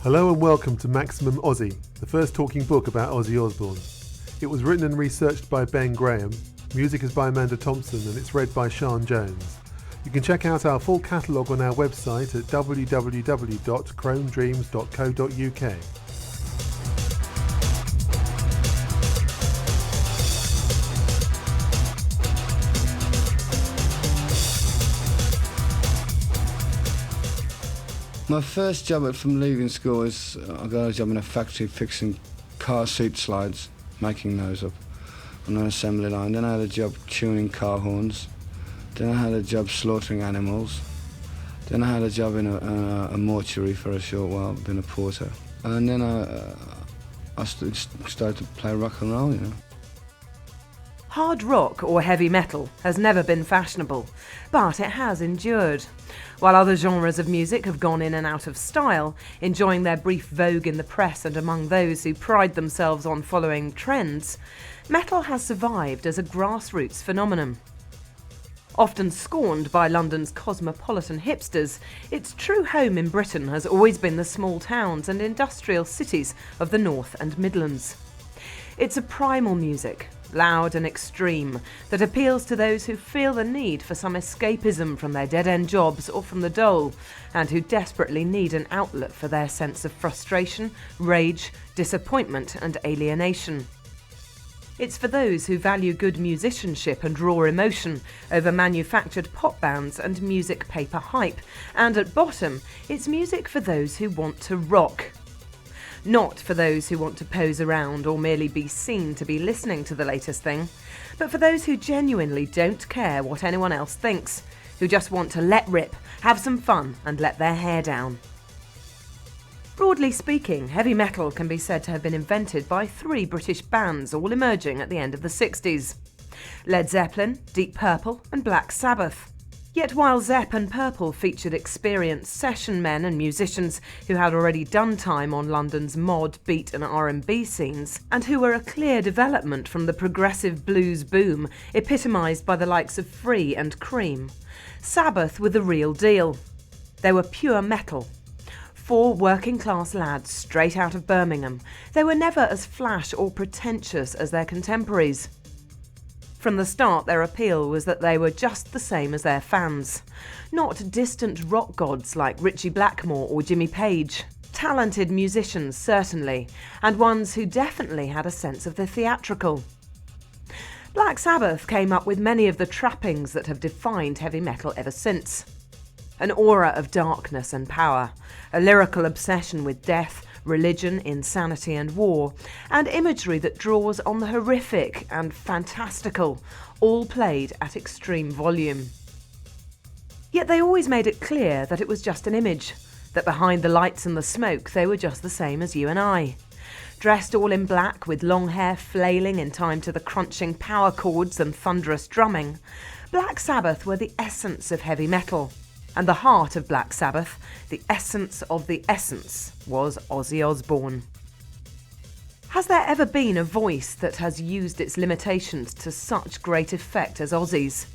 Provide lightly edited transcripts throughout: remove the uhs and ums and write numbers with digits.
Hello and welcome to Maximum Ozzy, the first talking book about Ozzy Osbourne. It was written and researched by Ben Graham, music is by Amanda Thompson and it's read by Sean Jones. You can check out our full catalogue on our website at www.chromedreams.co.uk. My first job from leaving school was I got a job in a factory fixing car seat slides, making those up on an assembly line. Then I had a job tuning car horns. Then I had a job slaughtering animals. Then I had a job in a mortuary for a short while, being a porter. And then I started to play rock and roll, you know. Hard rock or heavy metal has never been fashionable, but it has endured. While other genres of music have gone in and out of style, enjoying their brief vogue in the press and among those who pride themselves on following trends, metal has survived as a grassroots phenomenon. Often scorned by London's cosmopolitan hipsters, its true home in Britain has always been the small towns and industrial cities of the North and Midlands. It's a primal music, loud and extreme, that appeals to those who feel the need for some escapism from their dead-end jobs or from the dole, and who desperately need an outlet for their sense of frustration, rage, disappointment and alienation. It's for those who value good musicianship and raw emotion over manufactured pop bands and music paper hype, and at bottom, it's music for those who want to rock. Not for those who want to pose around or merely be seen to be listening to the latest thing, but for those who genuinely don't care what anyone else thinks, who just want to let rip, have some fun and let their hair down. Broadly speaking, heavy metal can be said to have been invented by three British bands, all emerging at the end of the 60s. Led Zeppelin, Deep Purple and Black Sabbath. Yet while Zepp and Purple featured experienced session men and musicians who had already done time on London's mod, beat and R&B scenes, and who were a clear development from the progressive blues boom epitomised by the likes of Free and Cream, Sabbath were the real deal. They were pure metal. Four working-class lads straight out of Birmingham, they were never as flash or pretentious as their contemporaries. From the start, their appeal was that they were just the same as their fans. Not distant rock gods like Ritchie Blackmore or Jimmy Page. Talented musicians, certainly, and ones who definitely had a sense of the theatrical. Black Sabbath came up with many of the trappings that have defined heavy metal ever since. An aura of darkness and power, a lyrical obsession with death, religion, insanity and war, and imagery that draws on the horrific and fantastical, all played at extreme volume. Yet they always made it clear that it was just an image, that behind the lights and the smoke they were just the same as you and I. Dressed all in black with long hair flailing in time to the crunching power chords and thunderous drumming, Black Sabbath were the essence of heavy metal. And the heart of Black Sabbath, the essence of the essence, was Ozzy Osbourne. Has there ever been a voice that has used its limitations to such great effect as Ozzy's?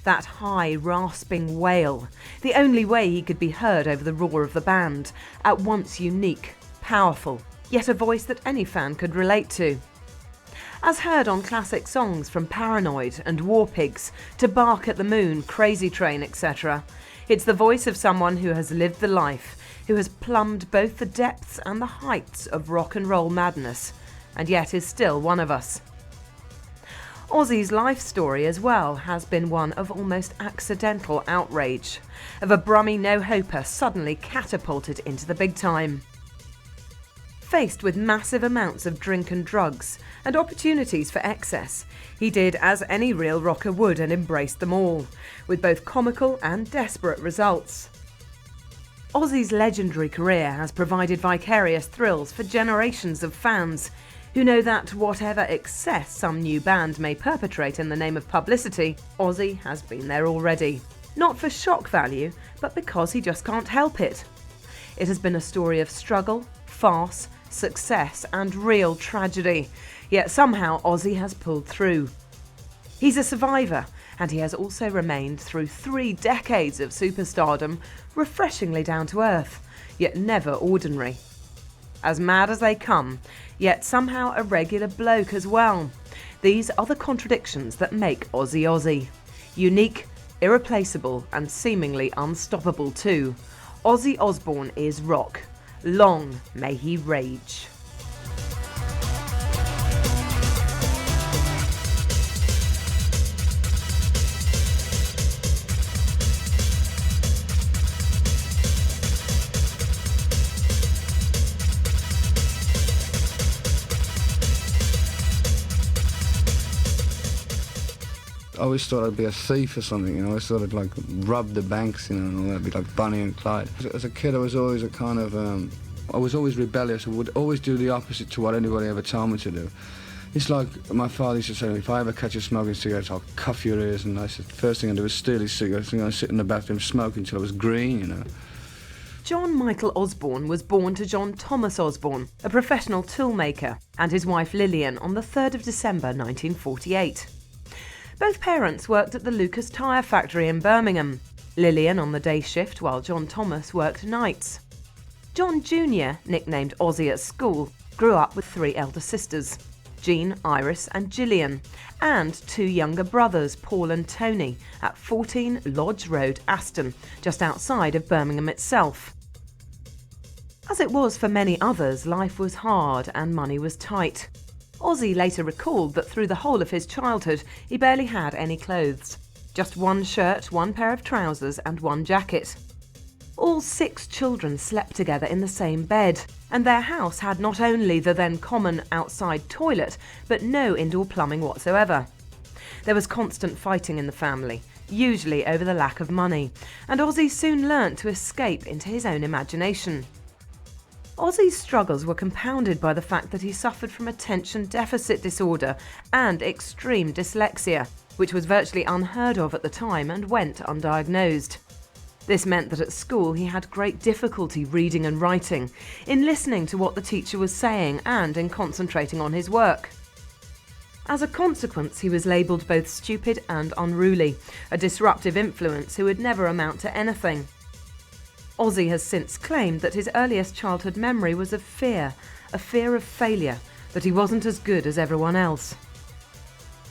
That high, rasping wail, the only way he could be heard over the roar of the band, at once unique, powerful, yet a voice that any fan could relate to. As heard on classic songs from Paranoid and War Pigs to Bark at the Moon, Crazy Train, etc., it's the voice of someone who has lived the life, who has plumbed both the depths and the heights of rock and roll madness, and yet is still one of us. Ozzy's life story as well has been one of almost accidental outrage, of a Brummie no-hoper suddenly catapulted into the big time. Faced with massive amounts of drink and drugs and opportunities for excess, he did as any real rocker would and embraced them all, with both comical and desperate results. Ozzy's legendary career has provided vicarious thrills for generations of fans who know that whatever excess some new band may perpetrate in the name of publicity, Ozzy has been there already. Not for shock value, but because he just can't help it. It has been a story of struggle, farce, success and real tragedy, yet somehow Ozzy has pulled through. He's a survivor, and he has also remained through 3 decades of superstardom refreshingly down to earth, yet never ordinary. as mad as they come, yet somehow a regular bloke as well. These are the contradictions that make Ozzy Ozzy. Unique, irreplaceable and seemingly unstoppable too. Ozzy Osbourne is rock. Long may he rage. I always thought I'd be a thief or something, I always thought I'd like rob the banks, and all that, I'd be like Bonnie and Clyde. As a kid I was always a kind of, I was always rebellious. I would always do the opposite to what anybody ever told me to do. It's like my father used to say to me, if I ever catch you smoking cigarettes, I'll cuff your ears. And I said, first thing I do is steal his cigarettes, and I sit in the bathroom smoking until I was green, John Michael Osbourne was born to John Thomas Osbourne, a professional toolmaker, and his wife Lillian on the 3rd of December 1948. Both parents worked at the Lucas Tyre factory in Birmingham, Lillian on the day shift while John Thomas worked nights. John Jr., nicknamed Ozzy at school, grew up with 3 elder sisters, Jean, Iris and Gillian, and 2 younger brothers, Paul and Tony, at 14 Lodge Road, Aston, just outside of Birmingham itself. As it was for many others, life was hard and money was tight. Ozzy later recalled that through the whole of his childhood he barely had any clothes. Just 1 shirt, 1 pair of trousers and 1 jacket. All 6 children slept together in the same bed, and their house had not only the then common outside toilet, but no indoor plumbing whatsoever. There was constant fighting in the family, usually over the lack of money, and Ozzy soon learnt to escape into his own imagination. Ozzy's struggles were compounded by the fact that he suffered from attention deficit disorder and extreme dyslexia, which was virtually unheard of at the time and went undiagnosed. This meant that at school he had great difficulty reading and writing, in listening to what the teacher was saying and in concentrating on his work. As a consequence, he was labelled both stupid and unruly, a disruptive influence who would never amount to anything. Ozzy has since claimed that his earliest childhood memory was of fear, a fear of failure, that he wasn't as good as everyone else.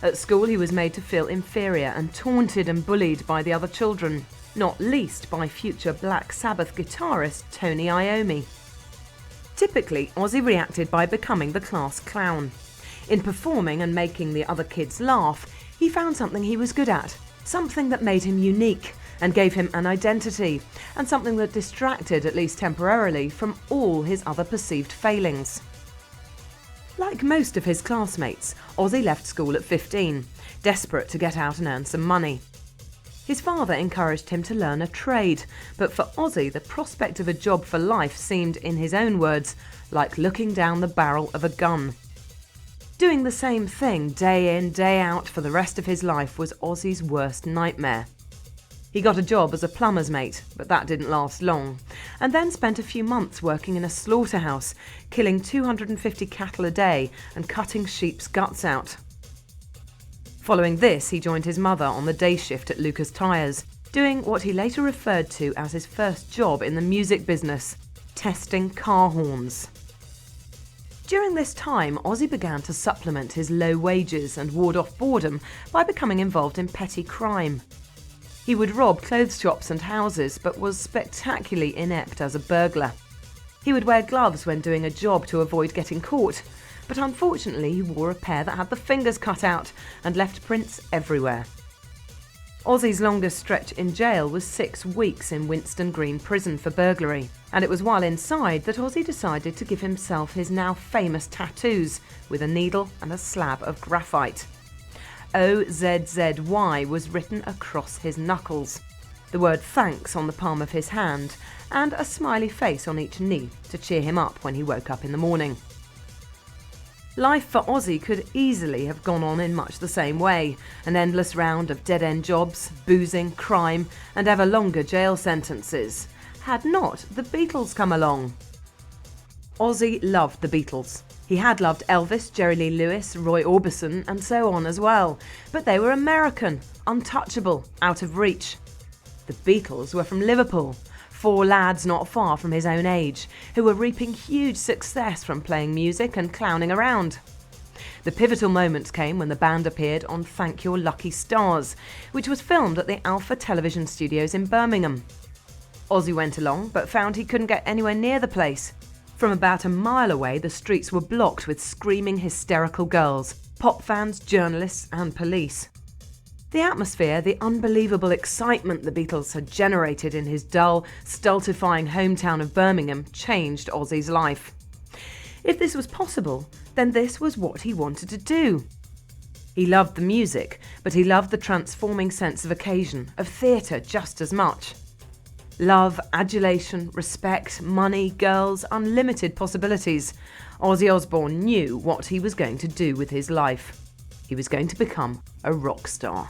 At school he was made to feel inferior and taunted and bullied by the other children, not least by future Black Sabbath guitarist Tony Iommi. Typically, Ozzy reacted by becoming the class clown. In performing and making the other kids laugh, he found something he was good at, something that made him unique and gave him an identity, and something that distracted, at least temporarily, from all his other perceived failings. Like most of his classmates, Ozzy left school at 15, desperate to get out and earn some money. His father encouraged him to learn a trade, but for Ozzy the prospect of a job for life seemed, in his own words, like looking down the barrel of a gun. Doing the same thing day in, day out for the rest of his life was Ozzy's worst nightmare. He got a job as a plumber's mate, but that didn't last long, and then spent a few months working in a slaughterhouse, killing 250 cattle a day and cutting sheep's guts out. Following this, he joined his mother on the day shift at Lucas Tyres, doing what he later referred to as his first job in the music business, testing car horns. During this time, Ozzy began to supplement his low wages and ward off boredom by becoming involved in petty crime. He would rob clothes shops and houses, but was spectacularly inept as a burglar. He would wear gloves when doing a job to avoid getting caught, but unfortunately he wore a pair that had the fingers cut out and left prints everywhere. Ozzy's longest stretch in jail was 6 weeks in Winston Green Prison for burglary, and it was while inside that Ozzy decided to give himself his now famous tattoos with a needle and a slab of graphite. OZZY was written across his knuckles, the word thanks on the palm of his hand, and a smiley face on each knee to cheer him up when he woke up in the morning. Life for Ozzy could easily have gone on in much the same way, an endless round of dead-end jobs, boozing, crime, and ever longer jail sentences, had not the Beatles come along. Ozzy loved the Beatles. He had loved Elvis, Jerry Lee Lewis, Roy Orbison, and so on as well, but they were American, untouchable, out of reach. The Beatles were from Liverpool, 4 lads not far from his own age, who were reaping huge success from playing music and clowning around. The pivotal moment came when the band appeared on Thank Your Lucky Stars, which was filmed at the Alpha Television Studios in Birmingham. Ozzy went along, but found he couldn't get anywhere near the place. From about a mile away, the streets were blocked with screaming, hysterical girls, pop fans, journalists and police. The atmosphere, the unbelievable excitement the Beatles had generated in his dull, stultifying hometown of Birmingham changed Ozzy's life. If this was possible, then this was what he wanted to do. He loved the music, but he loved the transforming sense of occasion, of theatre just as much. Love, adulation, respect, money, girls, unlimited possibilities. Ozzy Osbourne knew what he was going to do with his life. He was going to become a rock star.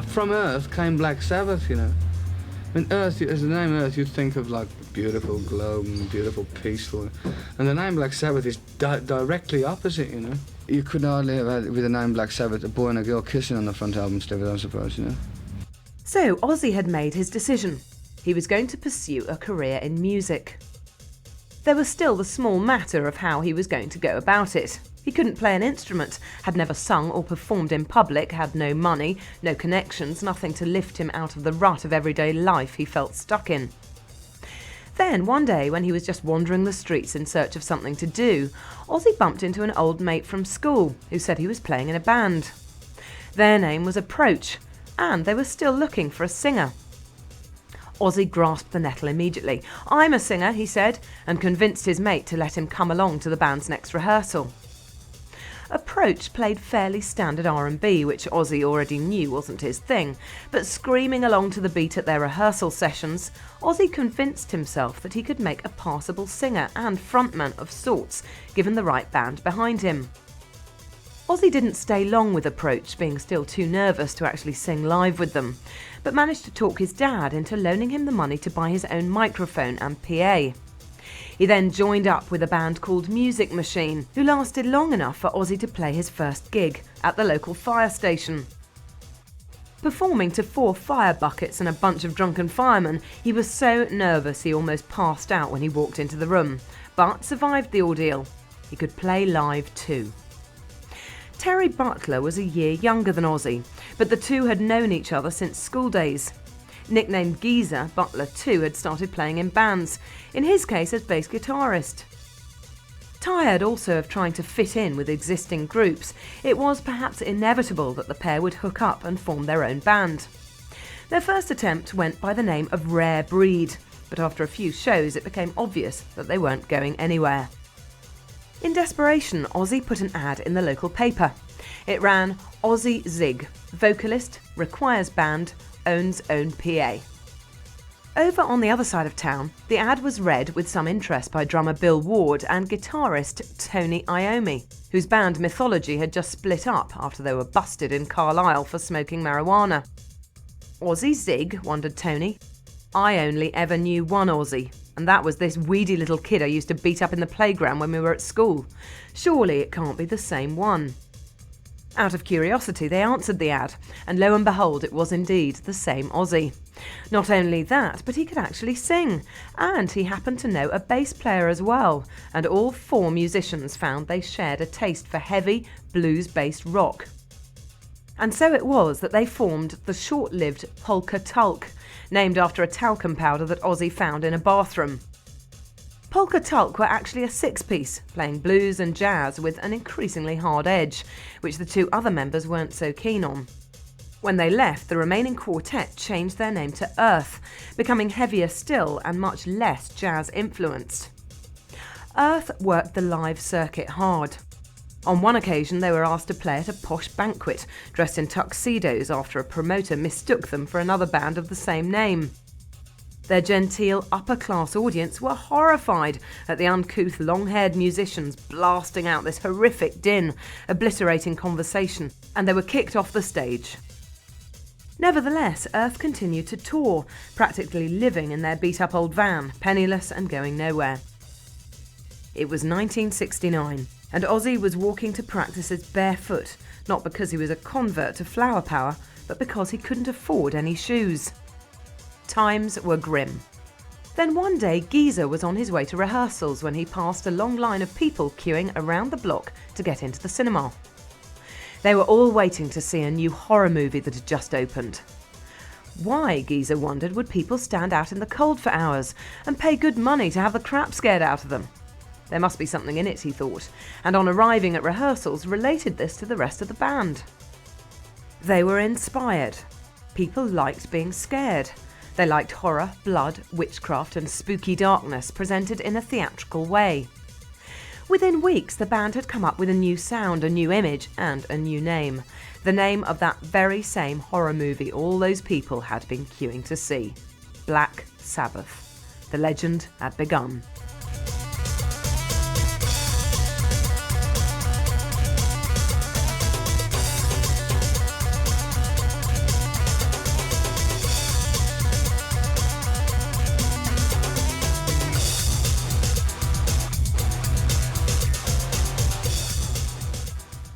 From Earth came Black Sabbath, you know. I mean, Earth, as the name Earth, you'd think of like beautiful globe and beautiful peaceful. And the name Black Sabbath is directly opposite, you know. You could hardly have had, with the name Black Sabbath, a boy and a girl kissing on the front album still, I suppose, you know. So Ozzy had made his decision. He was going to pursue a career in music. There was still the small matter of how he was going to go about it. He couldn't play an instrument, had never sung or performed in public, had no money, no connections, nothing to lift him out of the rut of everyday life he felt stuck in. Then, one day, when he was just wandering the streets in search of something to do, Ozzy bumped into an old mate from school who said he was playing in a band. Their name was Approach, and they were still looking for a singer. Ozzy grasped the nettle immediately. "I'm a singer," he said, and convinced his mate to let him come along to the band's next rehearsal. Approach played fairly standard R&B, which Ozzy already knew wasn't his thing, but screaming along to the beat at their rehearsal sessions, Ozzy convinced himself that he could make a passable singer and frontman of sorts, given the right band behind him. Ozzy didn't stay long with Approach, being still too nervous to actually sing live with them, but managed to talk his dad into loaning him the money to buy his own microphone and PA. He then joined up with a band called Music Machine, who lasted long enough for Ozzy to play his first gig at the local fire station. Performing to 4 fire buckets and a bunch of drunken firemen, he was so nervous he almost passed out when he walked into the room, but survived the ordeal. He could play live too. Terry Butler was a year younger than Ozzy, but the two had known each other since school days. Nicknamed Geezer, Butler too had started playing in bands, in his case as bass guitarist. Tired also of trying to fit in with existing groups, it was perhaps inevitable that the pair would hook up and form their own band. Their first attempt went by the name of Rare Breed, but after a few shows it became obvious that they weren't going anywhere. In desperation, Ozzy put an ad in the local paper. It ran, "Ozzy Zig, vocalist, requires band, owns own PA." Over on the other side of town, the ad was read with some interest by drummer Bill Ward and guitarist Tony Iommi, whose band Mythology had just split up after they were busted in Carlisle for smoking marijuana. Ozzy Zig, wondered Tony. I only ever knew one Ozzy, and that was this weedy little kid I used to beat up in the playground when we were at school. Surely it can't be the same one. Out of curiosity, they answered the ad, and lo and behold, it was indeed the same Ozzy. Not only that, but he could actually sing, and he happened to know a bass player as well, and all 4 musicians found they shared a taste for heavy, blues-based rock. And so it was that they formed the short-lived Polka Tulk, named after a talcum powder that Ozzy found in a bathroom. Polka Tulk were actually a 6-piece, playing blues and jazz with an increasingly hard edge, which the 2 other members weren't so keen on. When they left, the remaining quartet changed their name to Earth, becoming heavier still and much less jazz-influenced. Earth worked the live circuit hard. On one occasion, they were asked to play at a posh banquet, dressed in tuxedos after a promoter mistook them for another band of the same name. Their genteel, upper-class audience were horrified at the uncouth, long-haired musicians blasting out this horrific din, obliterating conversation, and they were kicked off the stage. Nevertheless, Earth continued to tour, practically living in their beat-up old van, penniless and going nowhere. It was 1969, and Ozzy was walking to practices barefoot, not because he was a convert to flower power, but because he couldn't afford any shoes. Times were grim. Then one day, Geezer was on his way to rehearsals when he passed a long line of people queuing around the block to get into the cinema. They were all waiting to see a new horror movie that had just opened. Why, Geezer wondered, would people stand out in the cold for hours and pay good money to have the crap scared out of them? There must be something in it, he thought, and on arriving at rehearsals related this to the rest of the band. They were inspired. People liked being scared. They liked horror, blood, witchcraft and spooky darkness presented in a theatrical way. Within weeks, the band had come up with a new sound, a new image and a new name. The name of that very same horror movie all those people had been queuing to see. Black Sabbath. The legend had begun.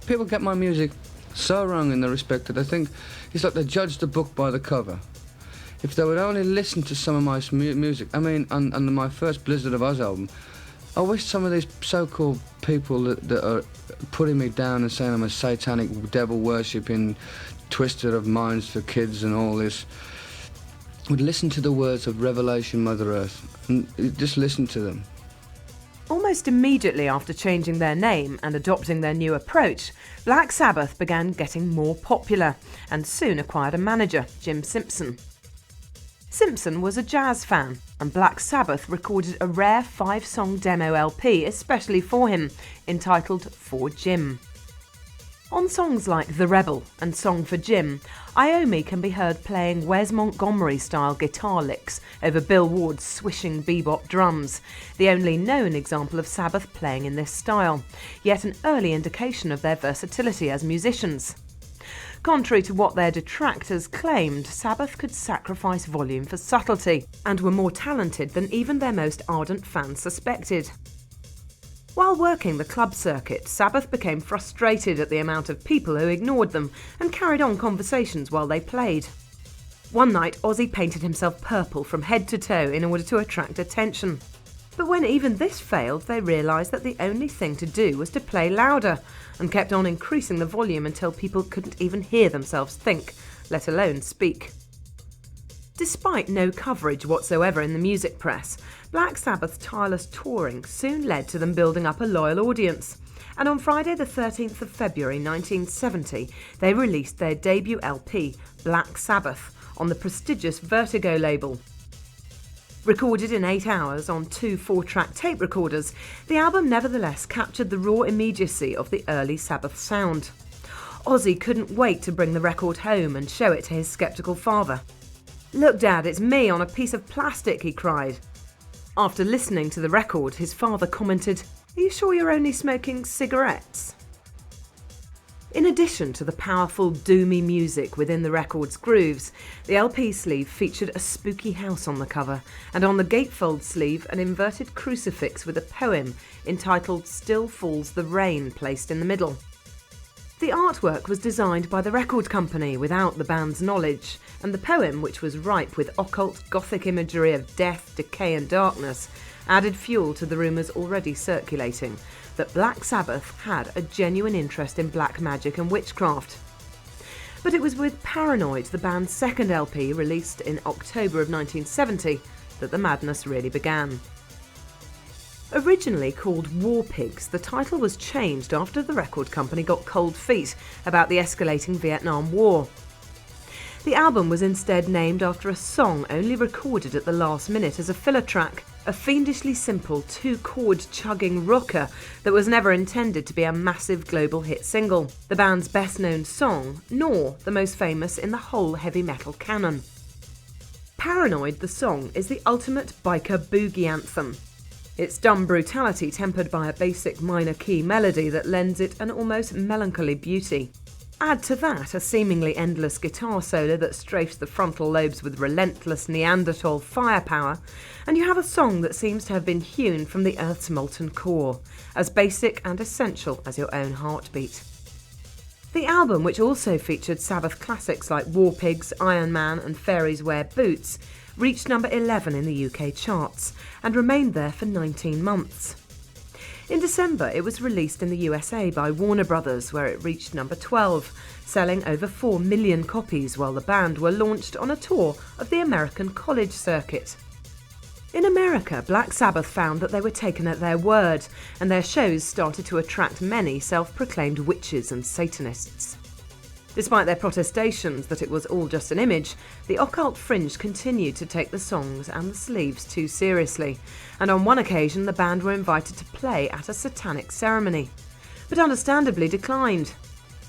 People get my music so wrong in the respect that they think it's like they judge the book by the cover. If they would only listen to some of my music, I mean, on my first Blizzard of Oz album, I wish some of these so-called people that are putting me down and saying I'm a satanic devil-worshipping twister of minds for kids and all this, would listen to the words of Revelation Mother Earth and just listen to them. Almost immediately after changing their name and adopting their new approach, Black Sabbath began getting more popular and soon acquired a manager, Jim Simpson. Simpson was a jazz fan, and Black Sabbath recorded a rare 5-song demo LP especially for him, entitled For Jim. On songs like The Rebel and Song for Jim, Iommi can be heard playing Wes Montgomery-style guitar licks over Bill Ward's swishing bebop drums, the only known example of Sabbath playing in this style, yet an early indication of their versatility as musicians. Contrary to what their detractors claimed, Sabbath could sacrifice volume for subtlety, and were more talented than even their most ardent fans suspected. While working the club circuit, Sabbath became frustrated at the amount of people who ignored them and carried on conversations while they played. One night, Ozzy painted himself purple from head to toe in order to attract attention. But when even this failed, they realised that the only thing to do was to play louder, and kept on increasing the volume until people couldn't even hear themselves think, let alone speak. Despite no coverage whatsoever in the music press, Black Sabbath's tireless touring soon led to them building up a loyal audience, and on Friday the 13th of February 1970 they released their debut LP, Black Sabbath, on the prestigious Vertigo label. Recorded in 8 hours on 2 4-track tape recorders, the album nevertheless captured the raw immediacy of the early Sabbath sound. Ozzy couldn't wait to bring the record home and show it to his sceptical father. "Look, Dad, it's me on a piece of plastic," he cried. After listening to the record, his father commented, "Are you sure you're only smoking cigarettes?" In addition to the powerful, doomy music within the record's grooves, the LP sleeve featured a spooky house on the cover, and on the gatefold sleeve an inverted crucifix with a poem entitled Still Falls the Rain placed in the middle. The artwork was designed by the record company without the band's knowledge, and the poem, which was ripe with occult gothic imagery of death, decay and darkness, added fuel to the rumours already circulating that Black Sabbath had a genuine interest in black magic and witchcraft. But it was with Paranoid, the band's second LP, released in October of 1970, that the madness really began. Originally called War Pigs, the title was changed after the record company got cold feet about the escalating Vietnam War. The album was instead named after a song only recorded at the last minute as a filler track, a fiendishly simple 2-chord chugging rocker that was never intended to be a massive global hit single, the band's best-known song, nor the most famous in the whole heavy metal canon. Paranoid, the song, is the ultimate biker boogie anthem. Its dumb brutality tempered by a basic minor key melody that lends it an almost melancholy beauty. Add to that a seemingly endless guitar solo that strafes the frontal lobes with relentless Neanderthal firepower, and you have a song that seems to have been hewn from the Earth's molten core, as basic and essential as your own heartbeat. The album, which also featured Sabbath classics like War Pigs, Iron Man and Fairies Wear Boots, reached number 11 in the UK charts and remained there for 19 months. In December, it was released in the USA by Warner Brothers, where it reached number 12, selling over 4 million copies while the band were launched on a tour of the American college circuit. In America, Black Sabbath found that they were taken at their word, and their shows started to attract many self-proclaimed witches and Satanists. Despite their protestations that it was all just an image, the occult fringe continued to take the songs and the sleeves too seriously, and on one occasion the band were invited to play at a satanic ceremony, but understandably declined.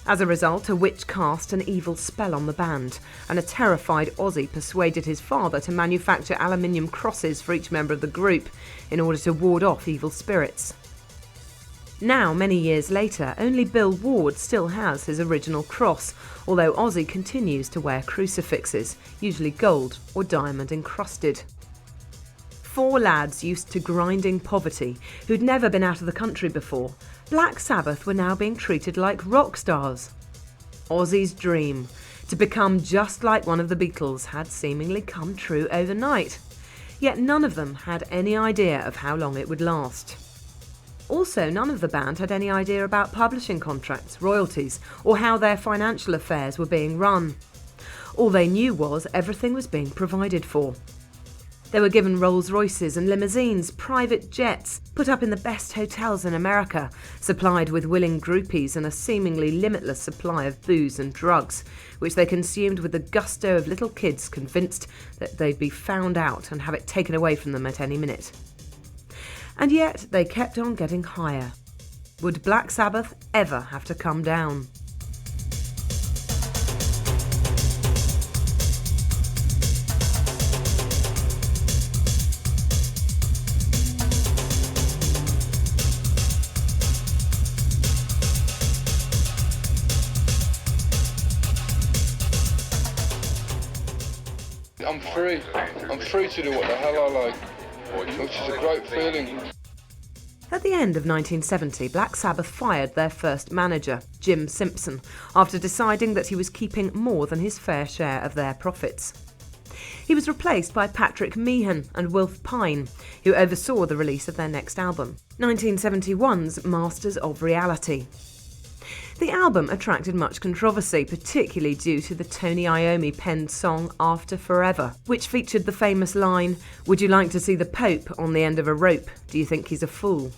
As a result, a witch cast an evil spell on the band, and a terrified Ozzy persuaded his father to manufacture aluminium crosses for each member of the group in order to ward off evil spirits. Now, many years later, only Bill Ward still has his original cross, although Ozzy continues to wear crucifixes, usually gold or diamond encrusted. 4 lads used to grinding poverty, who'd never been out of the country before, Black Sabbath were now being treated like rock stars. Ozzy's dream, to become just like one of the Beatles, had seemingly come true overnight. Yet none of them had any idea of how long it would last. Also, none of the band had any idea about publishing contracts, royalties, or how their financial affairs were being run. All they knew was everything was being provided for. They were given Rolls Royces and limousines, private jets, put up in the best hotels in America, supplied with willing groupies and a seemingly limitless supply of booze and drugs, which they consumed with the gusto of little kids convinced that they'd be found out and have it taken away from them at any minute. And yet they kept on getting higher. Would Black Sabbath ever have to come down? I'm free to do what the hell I like, which is a great feeling. At the end of 1970, Black Sabbath fired their first manager, Jim Simpson, after deciding that he was keeping more than his fair share of their profits. He was replaced by Patrick Meehan and Wilf Pine, who oversaw the release of their next album, 1971's Masters of Reality. The album attracted much controversy, particularly due to the Tony Iommi penned song After Forever, which featured the famous line, "Would you like to see the Pope on the end of a rope? Do you think he's a fool?"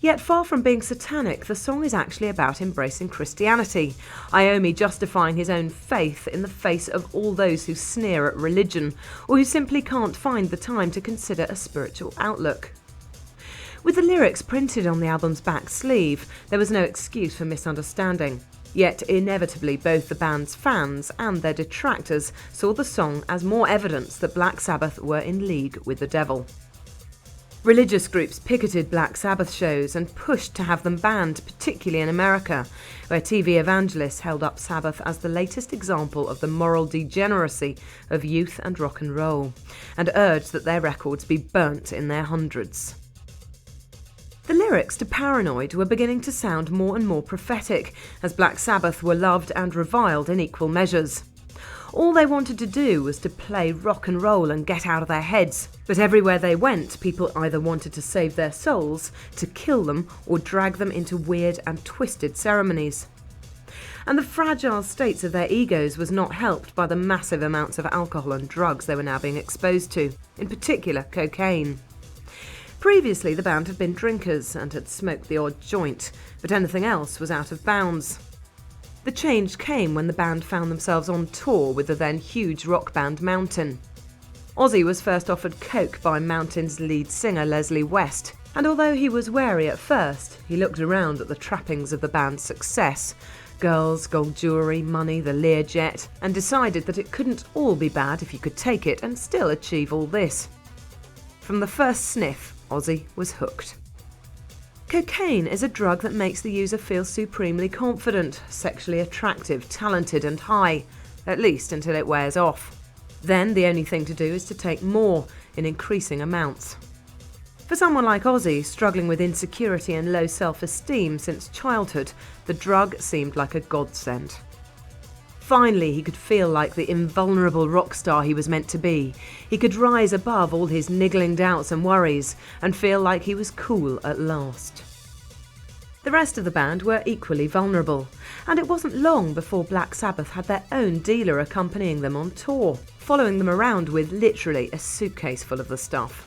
Yet far from being satanic, the song is actually about embracing Christianity, Iommi justifying his own faith in the face of all those who sneer at religion, or who simply can't find the time to consider a spiritual outlook. With the lyrics printed on the album's back sleeve, there was no excuse for misunderstanding. Yet inevitably both the band's fans and their detractors saw the song as more evidence that Black Sabbath were in league with the devil. Religious groups picketed Black Sabbath shows and pushed to have them banned, particularly in America, where TV evangelists held up Sabbath as the latest example of the moral degeneracy of youth and rock and roll, and urged that their records be burnt in their hundreds. The lyrics to Paranoid were beginning to sound more and more prophetic, as Black Sabbath were loved and reviled in equal measures. All they wanted to do was to play rock and roll and get out of their heads, but everywhere they went, people either wanted to save their souls, to kill them, or drag them into weird and twisted ceremonies. And the fragile states of their egos was not helped by the massive amounts of alcohol and drugs they were now being exposed to, in particular cocaine. Previously, the band had been drinkers and had smoked the odd joint, but anything else was out of bounds. The change came when the band found themselves on tour with the then huge rock band Mountain. Ozzy was first offered coke by Mountain's lead singer Leslie West, and although he was wary at first, he looked around at the trappings of the band's success — girls, gold jewellery, money, the Learjet — and decided that it couldn't all be bad if you could take it and still achieve all this. From the first sniff, Ozzy was hooked. Cocaine is a drug that makes the user feel supremely confident, sexually attractive, talented and high, at least until it wears off. Then the only thing to do is to take more, in increasing amounts. For someone like Ozzy, struggling with insecurity and low self-esteem since childhood, the drug seemed like a godsend. Finally, he could feel like the invulnerable rock star he was meant to be. He could rise above all his niggling doubts and worries and feel like he was cool at last. The rest of the band were equally vulnerable, and it wasn't long before Black Sabbath had their own dealer accompanying them on tour, following them around with literally a suitcase full of the stuff.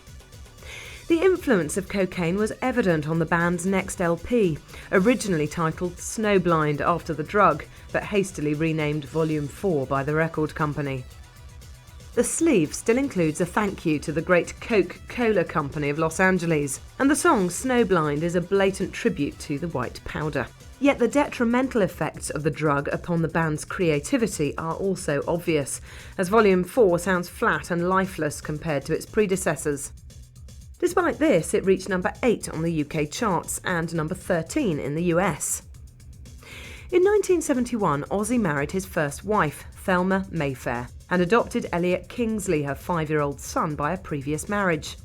The influence of cocaine was evident on the band's next LP, originally titled Snowblind after the drug, but hastily renamed Volume 4 by the record company. The sleeve still includes a thank you to the great Coca-Cola Company of Los Angeles, and the song Snowblind is a blatant tribute to the white powder. Yet the detrimental effects of the drug upon the band's creativity are also obvious, as Volume 4 sounds flat and lifeless compared to its predecessors. Despite this, it reached number 8 on the UK charts and number 13 in the US. In 1971, Ozzy married his first wife, Thelma Mayfair, and adopted Elliot Kingsley, her 5-year-old son, by a previous marriage.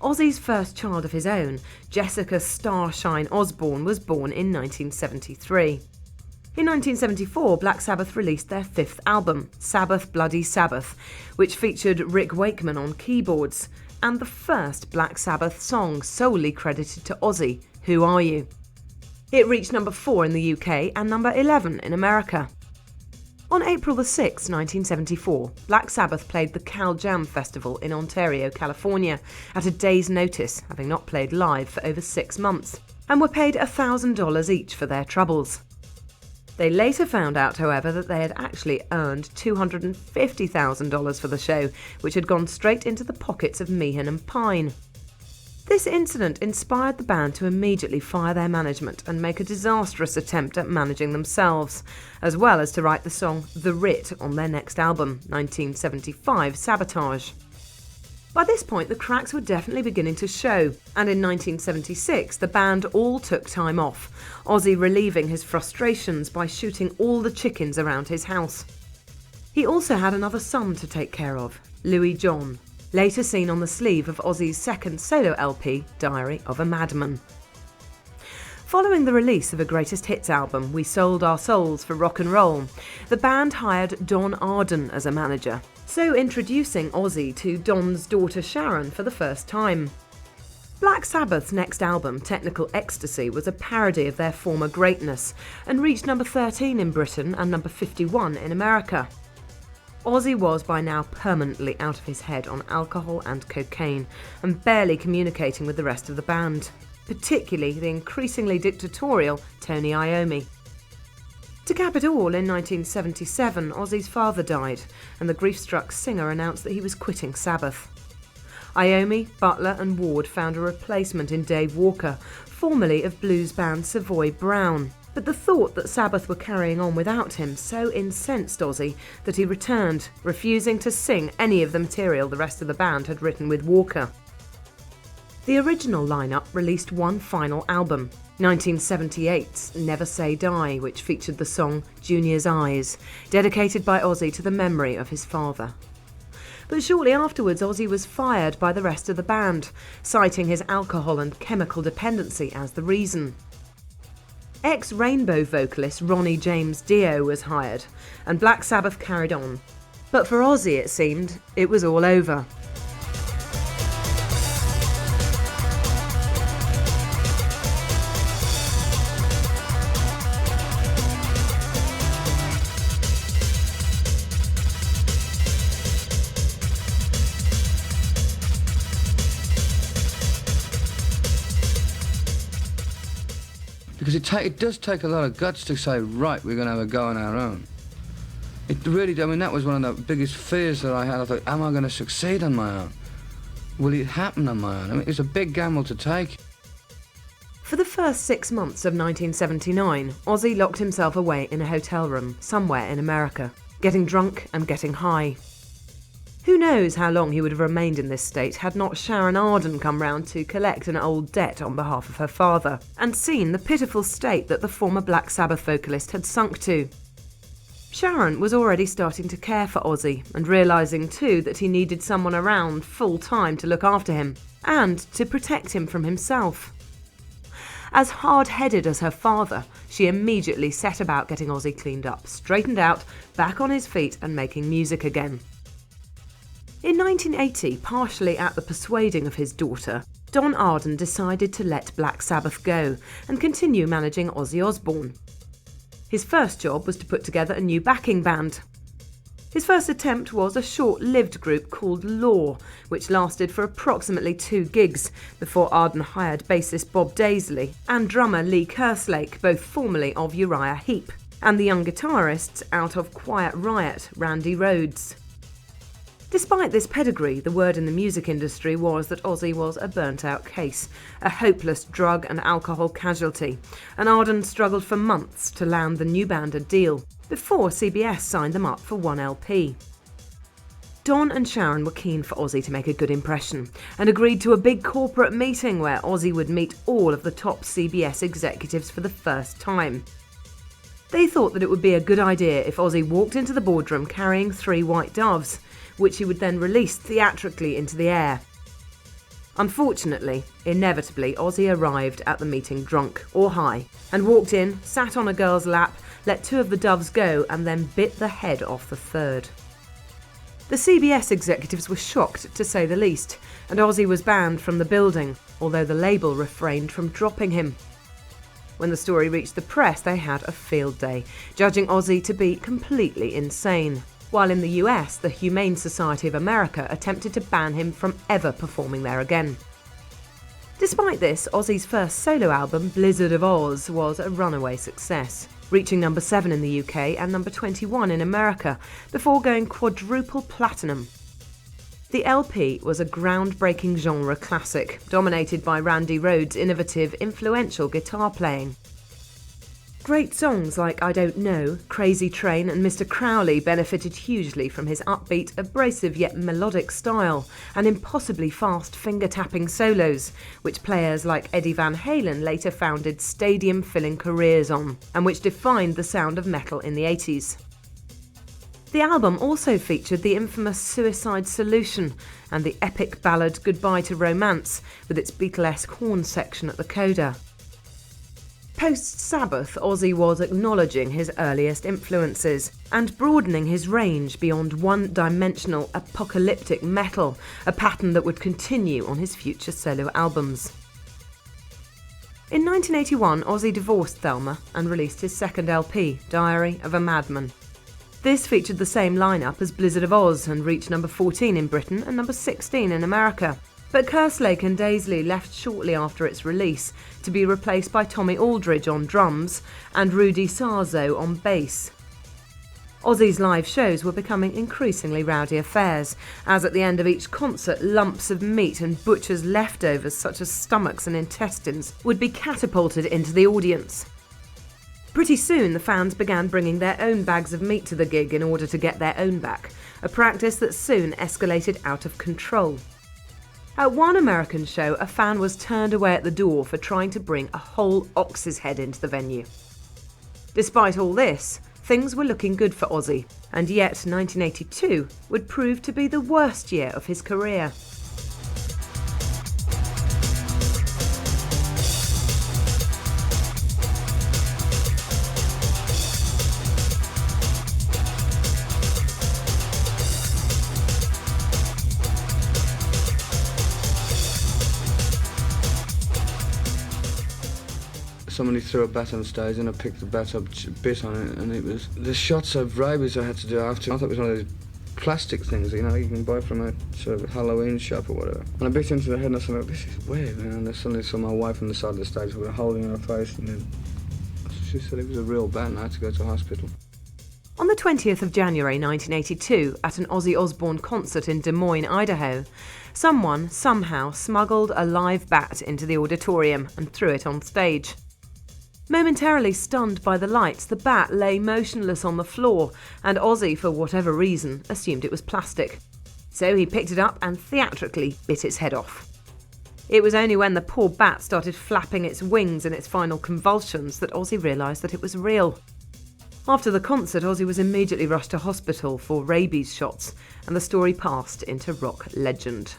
Ozzy's first child of his own, Jessica Starshine Osbourne, was born in 1973. In 1974, Black Sabbath released their 5th album, Sabbath Bloody Sabbath, which featured Rick Wakeman on keyboards, and the first Black Sabbath song solely credited to Ozzy, Who Are You? It reached number 4 in the UK and number 11 in America. On April 6, 1974, Black Sabbath played the Cal Jam Festival in Ontario, California, at a day's notice, having not played live for over 6 months, and were paid $1,000 each for their troubles. They later found out, however, that they had actually earned $250,000 for the show, which had gone straight into the pockets of Meehan and Pine. This incident inspired the band to immediately fire their management and make a disastrous attempt at managing themselves, as well as to write the song The Writ on their next album, 1975's Sabotage. By this point, the cracks were definitely beginning to show, and in 1976 the band all took time off, Ozzy relieving his frustrations by shooting all the chickens around his house. He also had another son to take care of, Louis John, later seen on the sleeve of Ozzy's second solo LP, Diary of a Madman. Following the release of a greatest hits album, We Sold Our Souls for Rock and Roll, the band hired Don Arden as a manager, so introducing Ozzy to Don's daughter Sharon for the first time. Black Sabbath's next album, Technical Ecstasy, was a parody of their former greatness and reached number 13 in Britain and number 51 in America. Ozzy was by now permanently out of his head on alcohol and cocaine and barely communicating with the rest of the band, particularly the increasingly dictatorial Tony Iommi. To cap it all, in 1977, Ozzy's father died, and the grief-struck singer announced that he was quitting Sabbath. Iommi, Butler and Ward found a replacement in Dave Walker, formerly of blues band Savoy Brown, but the thought that Sabbath were carrying on without him so incensed Ozzy that he returned, refusing to sing any of the material the rest of the band had written with Walker. The original lineup released one final album, 1978's Never Say Die, which featured the song Junior's Eyes, dedicated by Ozzy to the memory of his father. But shortly afterwards, Ozzy was fired by the rest of the band, citing his alcohol and chemical dependency as the reason. Ex-Rainbow vocalist Ronnie James Dio was hired, and Black Sabbath carried on. But for Ozzy, it seemed, it was all over. Because it does take a lot of guts to say, right, we're going to have a go on our own. It really, I mean, that was one of the biggest fears that I had. I thought, am I going to succeed on my own? Will it happen on my own? I mean, it's a big gamble to take. For the first 6 months of 1979, Ozzy locked himself away in a hotel room somewhere in America, getting drunk and getting high. Who knows how long he would have remained in this state had not Sharon Arden come round to collect an old debt on behalf of her father, and seen the pitiful state that the former Black Sabbath vocalist had sunk to. Sharon was already starting to care for Ozzy, and realising too that he needed someone around full time to look after him, and to protect him from himself. As hard-headed as her father, she immediately set about getting Ozzy cleaned up, straightened out, back on his feet and making music again. In 1980, partially at the persuading of his daughter, Don Arden decided to let Black Sabbath go and continue managing Ozzy Osbourne. His first job was to put together a new backing band. His first attempt was a short-lived group called Law, which lasted for approximately 2 gigs before Arden hired bassist Bob Daisley and drummer Lee Kerslake, both formerly of Uriah Heep, and the young guitarists out of Quiet Riot, Randy Rhoads. Despite this pedigree, the word in the music industry was that Ozzy was a burnt-out case, a hopeless drug and alcohol casualty, and Arden struggled for months to land the new band a deal, before CBS signed them up for 1 LP. Don and Sharon were keen for Ozzy to make a good impression, and agreed to a big corporate meeting where Ozzy would meet all of the top CBS executives for the first time. They thought that it would be a good idea if Ozzy walked into the boardroom carrying 3 white doves, which he would then release theatrically into the air. Unfortunately, inevitably, Ozzy arrived at the meeting drunk or high, and walked in, sat on a girl's lap, let 2 of the doves go, and then bit the head off the 3rd. The CBS executives were shocked, to say the least, and Ozzy was banned from the building, although the label refrained from dropping him. When the story reached the press, they had a field day, judging Ozzy to be completely insane, while in the US, the Humane Society of America attempted to ban him from ever performing there again. Despite this, Ozzy's first solo album, Blizzard of Oz, was a runaway success, reaching number 7 in the UK and number 21 in America, before going quadruple platinum. The LP was a groundbreaking genre classic, dominated by Randy Rhoads' innovative, influential guitar playing. Great songs like I Don't Know, Crazy Train and Mr. Crowley benefited hugely from his upbeat, abrasive yet melodic style and impossibly fast finger-tapping solos, which players like Eddie Van Halen later founded stadium-filling careers on, and which defined the sound of metal in the 80s. The album also featured the infamous Suicide Solution and the epic ballad Goodbye to Romance, with its Beatlesque horn section at the coda. Post-Sabbath, Ozzy was acknowledging his earliest influences and broadening his range beyond one-dimensional apocalyptic metal, a pattern that would continue on his future solo albums. In 1981, Ozzy divorced Thelma and released his second LP, Diary of a Madman. This featured the same lineup as Blizzard of Oz and reached number 14 in Britain and number 16 in America. But Kerslake and Daisley left shortly after its release to be replaced by Tommy Aldridge on drums and Rudy Sarzo on bass. Ozzy's live shows were becoming increasingly rowdy affairs, as at the end of each concert lumps of meat and butcher's leftovers such as stomachs and intestines would be catapulted into the audience. Pretty soon the fans began bringing their own bags of meat to the gig in order to get their own back, a practice that soon escalated out of control. At one American show, a fan was turned away at the door for trying to bring a whole ox's head into the venue. Despite all this, things were looking good for Ozzy, and yet 1982 would prove to be the worst year of his career. Somebody threw a bat on stage and I picked the bat up, bit on it, and it was the shots of rabies I had to do after. I thought it was one of those plastic things, you know, you can buy from a sort of Halloween shop or whatever. And I bit into the head and I thought, this is weird, and I suddenly saw my wife on the side of the stage with a hole in her face, and then she said it was a real bat and I had to go to hospital. On the 20th of January 1982, at an Ozzy Osbourne concert in Des Moines, Idaho, someone somehow smuggled a live bat into the auditorium and threw it on stage. Momentarily stunned by the lights, the bat lay motionless on the floor, and Ozzy, for whatever reason, assumed it was plastic. So he picked it up and theatrically bit its head off. It was only when the poor bat started flapping its wings in its final convulsions that Ozzy realised that it was real. After the concert, Ozzy was immediately rushed to hospital for rabies shots, and the story passed into rock legend.